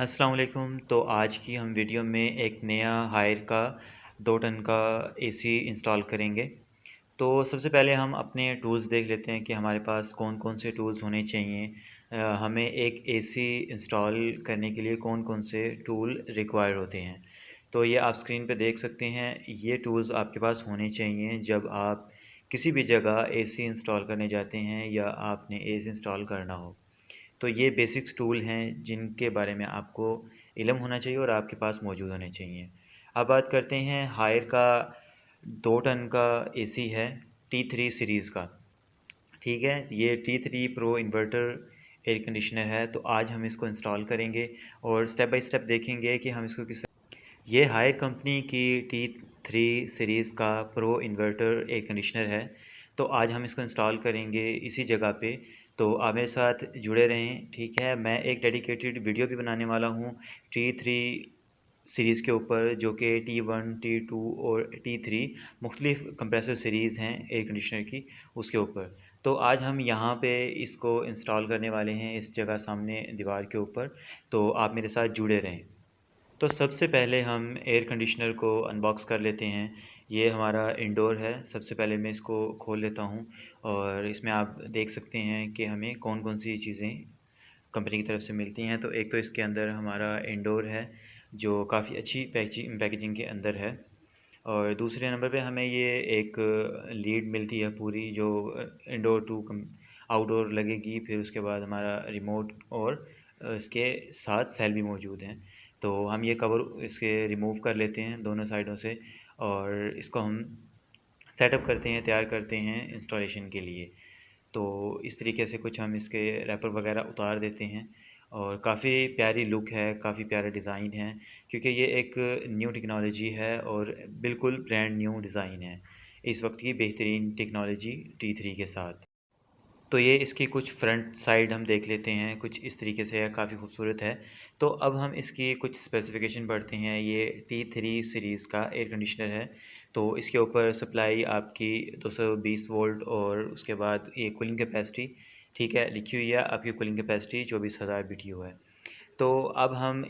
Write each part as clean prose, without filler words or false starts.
अस्सलाम वालेकुम। तो आज की हम वीडियो में एक नया हायर का 2 टन का एसी इंस्टॉल करेंगे। तो सबसे पहले हम अपने टूल्स देख लेते हैं कि हमारे पास कौन-कौन से टूल्स होने चाहिए। हमें एक एसी इंस्टॉल करने के लिए कौन-कौन से टूल रिक्वायर होते हैं। तो ये आप स्क्रीन पे देख सकते हैं, ये टूल्स आपके पास होने चाहिए जब आप किसी भी जगह एसी इंस्टॉल करने जाते हैं या आपने एसी इंस्टॉल करना हो। तो ये बेसिक्स टूल हैं जिनके बारे में आपको इल्म होना चाहिए और आपके पास मौजूद होने चाहिए। अब बात करते हैं हायर का 2 टन का एसी है T3 सीरीज़ का। ठीक है, ये T3 pro inverter air conditioner है। तो आज हम इसको इंस्टॉल करेंगे और स्टेप बाय स्टेप देखेंगे कि हम इसको किस। ये हायर कंपनी की T3 सीरीज़ का प्रो इन्वर्टर एयर कंडीशनर है। तो आज हम इसको इंस्टॉल करेंगे इसी जगह पे। तो आप मेरे साथ जुड़े रहें, ठीक है। मैं एक डेडिकेटेड वीडियो भी बनाने वाला हूँ T3 सीरीज़ के ऊपर, जो कि T1 T2 और T3 मुख्तलिफ कंप्रेसर सीरीज़ हैं एयर कंडीशनर की, उसके ऊपर। तो आज हम यहाँ पे इसको इंस्टॉल करने वाले हैं इस जगह सामने दीवार के ऊपर। तो आप मेरे साथ जुड़े रहें। तो सबसे पहले हम एयर कंडीशनर को अनबॉक्स कर लेते हैं। ये हमारा इंडोर है। सबसे पहले मैं इसको खोल लेता हूँ और इसमें आप देख सकते हैं कि हमें कौन-कौन सी चीज़ें कंपनी की तरफ से मिलती हैं। तो एक तो इसके अंदर हमारा इंडोर है, जो काफ़ी अच्छी पैकेजिंग के अंदर है। और दूसरे नंबर पे हमें ये एक लीड मिलती है पूरी, जो इंडोर टू आउटडोर लगेगी। फिर उसके बाद हमारा रिमोट और इसके साथ सेल भी मौजूद हैं। तो हम ये कवर इसके रिमूव कर लेते हैं दोनों साइडों से और इसको हम सेटअप करते हैं, तैयार करते हैं इंस्टॉलेशन के लिए। तो इस तरीके से कुछ हम इसके रैपर वगैरह उतार देते हैं और काफ़ी प्यारी लुक है, काफ़ी प्यारा डिज़ाइन है, क्योंकि ये एक न्यू टेक्नोलॉजी है और बिल्कुल ब्रांड न्यू डिज़ाइन है इस वक्त की बेहतरीन टेक्नोलॉजी T3 के साथ। तो ये इसकी कुछ फ्रंट साइड हम देख लेते हैं, कुछ इस तरीके से है, काफ़ी खूबसूरत है। तो अब हम इसकी कुछ स्पेसिफिकेशन पढ़ते हैं। ये T3 सीरीज़ का एयर कंडीशनर है। तो इसके ऊपर सप्लाई आपकी 220 वोल्ट और उसके बाद ये कूलिंग कैपेसिटी, ठीक है, लिखी हुई है आपकी कूलिंग कैपेसिटी 24,000 BTU है। तो अब हम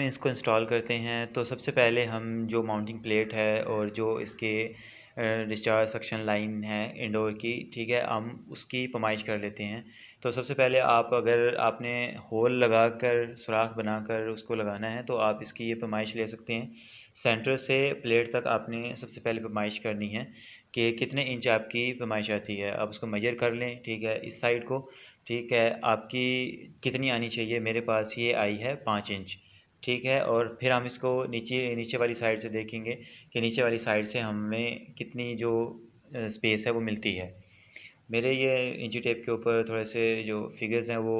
इसको इंस्टॉल करते हैं। तो सबसे पहले हम जो माउंटिंग प्लेट है और जो इसके डिस्चार्ज सक्शन लाइन है इंडोर की, ठीक है, हम उसकी पैमाइश कर लेते हैं। तो सबसे पहले अगर आपने होल लगाकर सुराख बनाकर उसको लगाना है तो आप इसकी ये पैमाइश ले सकते हैं। सेंटर से प्लेट तक आपने सबसे पहले पैमाइश करनी है कि कितने इंच आपकी पैमाइश आती है। आप उसको मेजर कर लें, ठीक है, इस साइड को। ठीक है, आपकी कितनी आनी चाहिए, मेरे पास ये आई है 5 इंच, ठीक है। और फिर हम इसको नीचे नीचे वाली साइड से देखेंगे कि नीचे वाली साइड से हमें कितनी जो स्पेस है वो मिलती है। मेरे ये इंची टेप के ऊपर थोड़े से जो फिगर्स हैं वो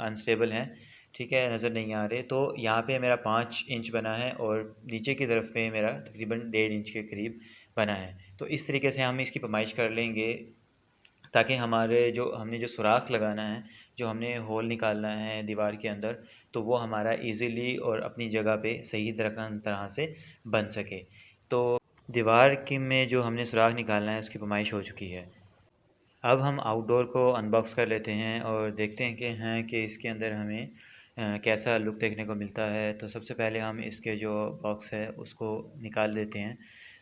अनस्टेबल हैं, ठीक है, नज़र नहीं आ रहे। तो यहाँ पे मेरा 5 इंच बना है और नीचे की तरफ पे मेरा तकरीबन 1.5 इंच के करीब बना है। तो इस तरीके से हम इसकी पैमाइश कर लेंगे ताकि हमारे जो हमने जो सुराख लगाना है, जो हमने होल निकालना है दीवार के अंदर, तो वो हमारा इजीली और अपनी जगह पे सही तरह से बन सके। तो दीवार की में जो हमने सुराख निकालना है उसकी पैमाइश हो चुकी है। अब हम आउटडोर को अनबॉक्स कर लेते हैं और देखते हैं कि इसके अंदर हमें कैसा लुक देखने को मिलता है। तो सबसे पहले हम इसके जो बॉक्स है उसको निकाल देते हैं।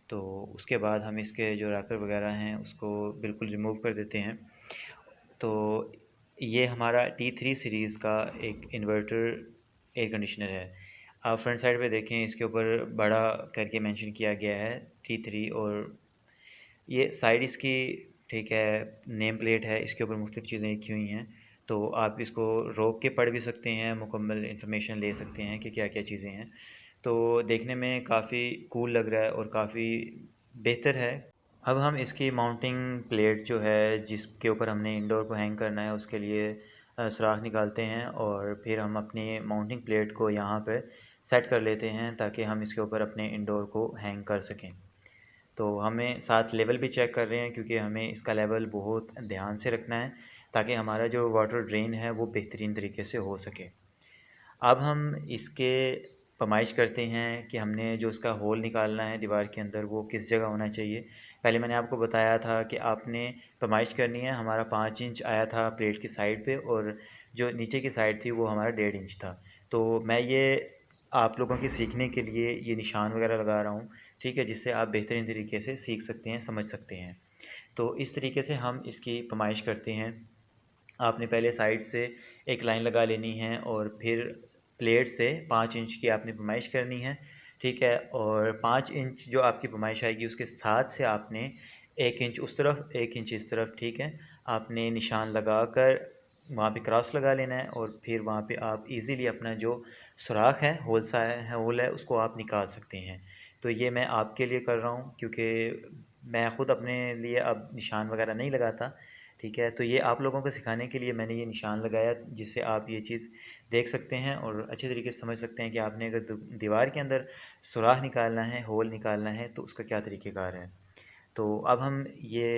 तो उसके बाद हम इसके जो रैपर वगैरह हैं उसको बिल्कुल रिमूव कर देते हैं। तो ये हमारा T3 सीरीज़ का एक इन्वर्टर एयर कंडीशनर है। आप फ्रंट साइड पे देखें, इसके ऊपर बड़ा करके मेंशन किया गया है T3, और ये साइड इसकी, ठीक है, नेम प्लेट है, इसके ऊपर मुख्तलिफ़ चीज़ें लिखी हुई हैं। तो आप इसको रोक के पढ़ भी सकते हैं, मुकम्मल इन्फॉर्मेशन ले सकते हैं कि क्या क्या चीज़ें हैं। तो देखने में काफ़ी कूल लग रहा है और काफ़ी बेहतर है। अब हम इसकी माउंटिंग प्लेट जो है जिसके ऊपर हमने इंडोर को हैंग करना है उसके लिए सुराख निकालते हैं और फिर हम अपनी माउंटिंग प्लेट को यहाँ पर सेट कर लेते हैं ताकि हम इसके ऊपर अपने इंडोर को हैंग कर सकें। तो हमें साथ लेवल भी चेक कर रहे हैं क्योंकि हमें इसका लेवल बहुत ध्यान से रखना है ताकि हमारा जो वाटर ड्रेन है वो बेहतरीन तरीके से हो सके। अब हम इसके पैमाइश करते हैं कि हमने जो उसका होल निकालना है दीवार के अंदर वो किस जगह होना चाहिए। पहले मैंने आपको बताया था कि आपने पैमाइश करनी है। हमारा 5 इंच आया था प्लेट की साइड पे और जो नीचे की साइड थी वो हमारा 1.5 इंच था। तो मैं ये आप लोगों के सीखने के लिए ये निशान वगैरह लगा रहा हूँ, ठीक है, जिससे आप बेहतरीन तरीके से सीख सकते हैं, समझ सकते हैं। तो इस तरीके से हम इसकी पैमाइश करते हैं। आपने पहले साइड से एक लाइन लगा लेनी है और फिर प्लेट से 5 इंच की आपने पैमाइश करनी है, ठीक है। और 5 इंच जो आपकी पैमाइश आएगी उसके साथ से आपने 1 इंच उस तरफ 1 इंच इस तरफ, ठीक है, आपने निशान लगा कर वहाँ पे क्रॉस लगा लेना है और फिर वहाँ पे आप इजीली अपना जो सुराख है, होल है, उसको आप निकाल सकते हैं। तो ये मैं आपके लिए कर रहा हूँ क्योंकि मैं ख़ुद अपने लिए अब निशान वगैरह नहीं लगाता, ठीक है। तो ये आप लोगों को सिखाने के लिए मैंने ये निशान लगाया, जिससे आप ये चीज़ देख सकते हैं और अच्छे तरीके से समझ सकते हैं कि आपने अगर दीवार के अंदर सुराख निकालना है, होल निकालना है, तो उसका क्या तरीक़ेकार है। तो अब हम ये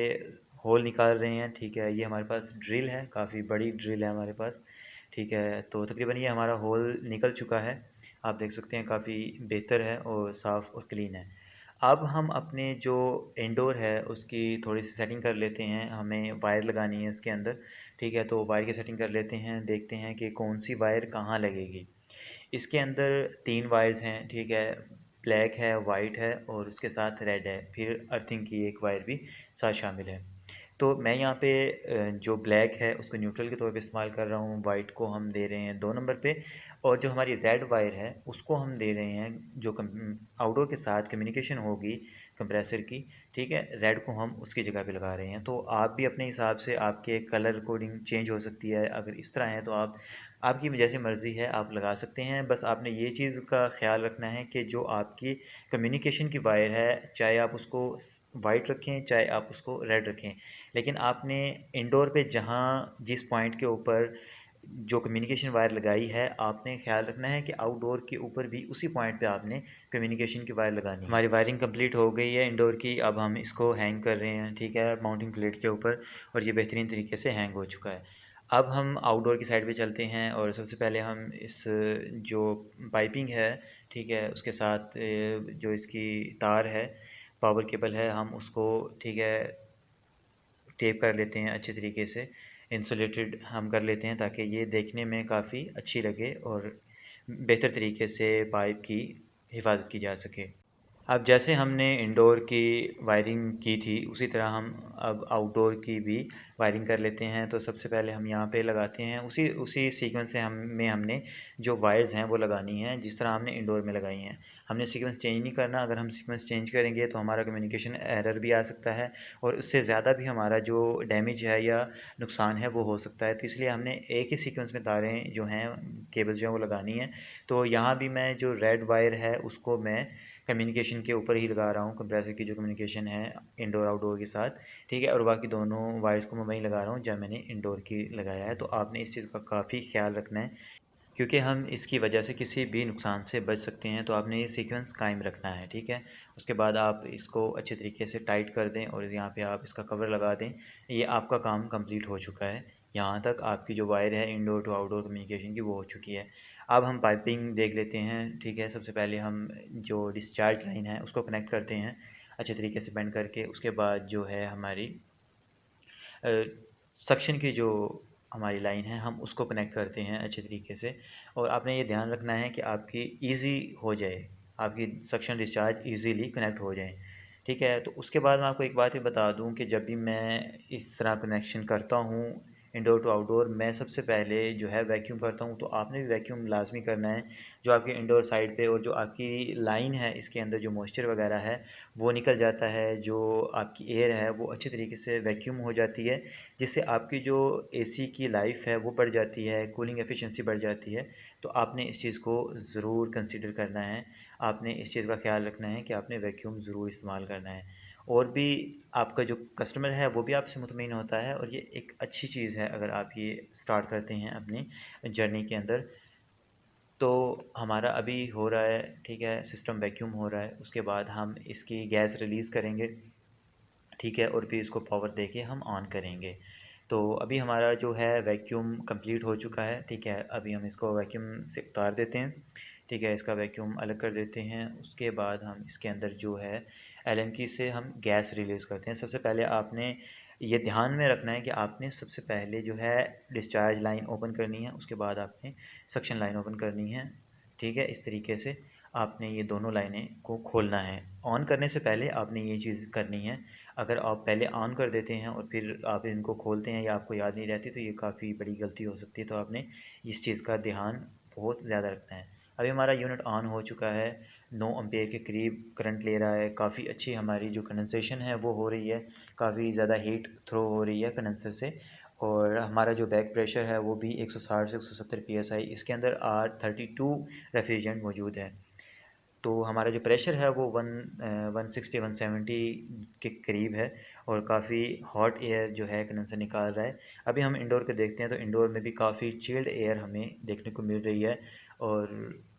होल निकाल रहे हैं, ठीक है। ये हमारे पास ड्रिल है, काफ़ी बड़ी ड्रिल है हमारे पास, ठीक है। तो तकरीबन ये हमारा होल निकल चुका है, आप देख सकते हैं काफ़ी बेहतर है और साफ़ और क्लीन है। अब हम अपने जो इंडोर है उसकी थोड़ी सी सेटिंग कर लेते हैं, हमें वायर लगानी है इसके अंदर, ठीक है। तो वायर की सेटिंग कर लेते हैं, देखते हैं कि कौन सी वायर कहाँ लगेगी। इसके अंदर 3 वायर्स हैं, ठीक है। ब्लैक है, वाइट है और उसके साथ रेड है, फिर अर्थिंग की एक वायर भी साथ शामिल है। तो मैं यहाँ पे जो ब्लैक है उसको न्यूट्रल के तौर पे इस्तेमाल कर रहा हूँ, वाइट को हम दे रहे हैं 2 नंबर पे और जो हमारी रेड वायर है उसको हम दे रहे हैं जो आउटडोर के साथ कम्युनिकेशन होगी कंप्रेसर की, ठीक है, रेड को हम उसकी जगह पे लगा रहे हैं। तो आप भी अपने हिसाब से आपके कलर कोडिंग चेंज हो सकती है, अगर इस तरह है तो आप आपकी जैसे मर्ज़ी है आप लगा सकते हैं। बस आपने ये चीज़ का ख़्याल रखना है कि जो आपकी कम्युनिकेशन की वायर है, चाहे आप उसको वाइट रखें, चाहे आप उसको रेड रखें, लेकिन आपने इंडोर पे जहाँ जिस पॉइंट के ऊपर जो कम्युनिकेशन वायर लगाई है, आपने ख़्याल रखना है कि आउटडोर के ऊपर भी उसी पॉइंट पे आपने कम्युनिकेशन की वायर लगानी है। हमारी वायरिंग कंप्लीट हो गई है इंडोर की, अब हम इसको हैंग कर रहे हैं, ठीक है, माउंटिंग प्लेट के ऊपर और ये बेहतरीन तरीके से हैंग हो चुका है। अब हम आउटडोर की साइड पे चलते हैं और सबसे पहले हम इस जो पाइपिंग है, ठीक है, उसके साथ जो इसकी तार है, पावर केबल है, हम उसको, ठीक है, टेप कर लेते हैं अच्छे तरीके से, इंसुलेटेड हम कर लेते हैं ताकि ये देखने में काफ़ी अच्छी लगे और बेहतर तरीके से पाइप की हिफाजत की जा सके। अब जैसे हमने इंडोर की वायरिंग की थी उसी तरह हम अब आउटडोर की भी वायरिंग कर लेते हैं। तो सबसे पहले हम यहाँ पे लगाते हैं उसी उसी सीक्वेंस से हमने जो वायर्स हैं वो लगानी है जिस तरह हमने इंडोर में लगाई हैं। हमने सीक्वेंस चेंज नहीं करना, अगर हम सीक्वेंस चेंज करेंगे तो हमारा कम्युनिकेशन एरर भी आ सकता है और उससे ज़्यादा भी हमारा जो डैमेज है या नुकसान है वो हो सकता है। तो इसलिए हमने एक ही सीक्वेंस में तारें जो हैं, केबल्स जो हैं वो लगानी है। तो यहाँ भी मैं जो रेड वायर है उसको मैं कम्युनिकेशन के ऊपर ही लगा रहा हूँ, कंप्रेसर की जो कम्युनिकेशन है इंडोर आउटडोर के साथ, ठीक है। और बाकी दोनों वायर्स को मैं वहीं लगा रहा हूँ जहाँ मैंने इंडोर की लगाया है। तो आपने इस चीज़ का काफ़ी ख्याल रखना है क्योंकि हम इसकी वजह से किसी भी नुकसान से बच सकते हैं। तो आपने ये सीक्वेंस कायम रखना है, ठीक है। उसके बाद आप इसको अच्छे तरीके से टाइट कर दें और यहाँ पे आप इसका कवर लगा दें। ये आपका काम कंप्लीट हो चुका है, यहाँ तक आपकी जो वायर है इंडोर टू आउटडोर कम्युनिकेशन की वो हो चुकी है। अब हम पाइपिंग देख लेते हैं, ठीक है। सबसे पहले हम जो डिस्चार्ज लाइन है उसको कनेक्ट करते हैं अच्छे तरीके से बेंड करके। उसके बाद जो है हमारी सक्शन की जो हमारी लाइन है हम उसको कनेक्ट करते हैं अच्छे तरीके से। और आपने ये ध्यान रखना है कि आपकी ईज़ी हो जाए, आपकी सक्शन डिस्चार्ज ईज़िली कनेक्ट हो जाए, ठीक है। तो उसके बाद मैं आपको एक बात ये बता दूं कि जब भी मैं इस तरह कनेक्शन करता हूँ इंडोर टू आउटडोर, मैं सबसे पहले जो है वैक्यूम करता हूँ। तो आपने भी वैक्यूम लाजमी करना है जो आपके इंडोर साइड पे और जो आपकी लाइन है इसके अंदर जो मॉइस्चर वगैरह है वो निकल जाता है, जो आपकी एयर है वो अच्छे तरीके से वैक्यूम हो जाती है, जिससे आपकी जो एसी की लाइफ है वो बढ़ जाती है, कूलिंग एफिशिएंसी बढ़ जाती है। तो आपने इस चीज़ को ज़रूर कंसीडर करना है, आपने इस चीज़ का ख्याल रखना है कि आपने वैक्यूम ज़रूर इस्तेमाल करना है। और भी आपका जो कस्टमर है वो भी आपसे मुतमईन होता है और ये एक अच्छी चीज़ है अगर आप ये स्टार्ट करते हैं अपनी जर्नी के अंदर। तो हमारा अभी हो रहा है, ठीक है, सिस्टम वैक्यूम हो रहा है, उसके बाद हम इसकी गैस रिलीज़ करेंगे, ठीक है, और फिर इसको पावर देके हम ऑन करेंगे। तो अभी हमारा जो है वैक्यूम कंप्लीट हो चुका है, ठीक है। अभी हम इसको वैक्यूम से उतार देते हैं, ठीक है, इसका वैक्यूम अलग कर देते हैं। उसके बाद हम इसके अंदर जो है एलन की से हम गैस रिलीज़ करते हैं। सबसे पहले आपने ये ध्यान में रखना है कि आपने सबसे पहले जो है डिस्चार्ज लाइन ओपन करनी है, उसके बाद आपने सक्शन लाइन ओपन करनी है। ठीक है, इस तरीके से आपने ये दोनों लाइनें को खोलना है। ऑन करने से पहले आपने ये चीज़ करनी है। अगर आप पहले ऑन कर देते हैं और फिर आप इनको खोलते हैं या आपको याद नहीं रहती, तो ये काफ़ी बड़ी गलती हो सकती है। तो आपने इस चीज़ का ध्यान बहुत ज़्यादा रखना है। अभी हमारा यूनिट ऑन हो चुका है, 9 एम्पेयर के करीब करंट ले रहा है। काफ़ी अच्छी हमारी जो कंडेंसेशन है वो हो रही है, काफ़ी ज़्यादा हीट थ्रो हो रही है कंडेंसर से। और हमारा जो बैक प्रेशर है वो भी 160 से 170 psi, इसके अंदर R32 रेफ्रिजरेंट मौजूद है। तो हमारा जो प्रेशर है वो 160-170 के करीब है और काफ़ी हॉट एयर जो है कंडेंसर निकाल रहा है। अभी हम इंडोर के देखते हैं तो इंडोर में भी काफ़ी चिल्ड एयर हमें देखने को मिल रही है। और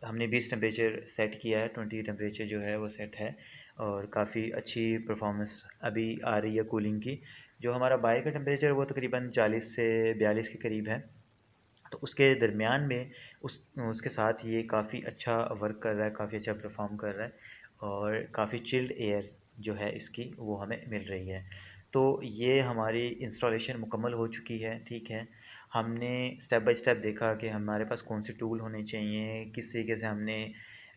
हमने 20 टेम्परेचर सेट किया है, 20 टेम्परेचर जो है वो सेट है। और काफ़ी अच्छी परफॉर्मेंस अभी आ रही है कूलिंग की। जो हमारा बाहर का टेम्परेचर वो तकरीबन 40 से 42 के करीब है। तो उसके दरमियान में उसके साथ ये काफ़ी अच्छा वर्क कर रहा है, काफ़ी अच्छा परफॉर्म कर रहा है। और काफ़ी चिल्ड एयर जो है इसकी वो हमें मिल रही है। तो ये हमारी इंस्टॉलेशन मुकम्मल हो चुकी है। ठीक है, हमने स्टेप बाय स्टेप देखा कि हमारे पास कौन से टूल होने चाहिए, किस तरीके से हमने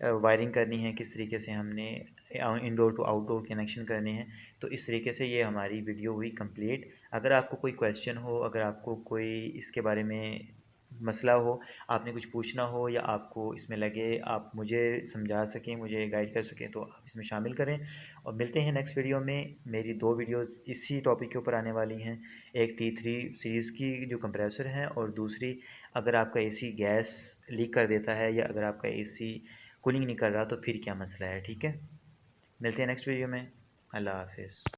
वायरिंग करनी है, किस तरीके से हमने इंडोर टू आउटडोर कनेक्शन करने हैं। तो इस तरीके से ये हमारी वीडियो हुई कंप्लीट। अगर आपको कोई क्वेश्चन हो, अगर आपको कोई इसके बारे में मसला हो, आपने कुछ पूछना हो या आपको इसमें लगे आप मुझे समझा सकें, मुझे गाइड कर सकें, तो आप इसमें शामिल करें। और मिलते हैं नेक्स्ट वीडियो में। मेरी 2 वीडियोस इसी टॉपिक के ऊपर आने वाली हैं। एक T3 सीरीज़ की जो कंप्रेसर है, और दूसरी अगर आपका एसी गैस लीक कर देता है या अगर आपका एसी कूलिंग नहीं कर रहा तो फिर क्या मसला है। ठीक है, मिलते हैं नेक्स्ट वीडियो में। अल्लाह हाफ़िज़।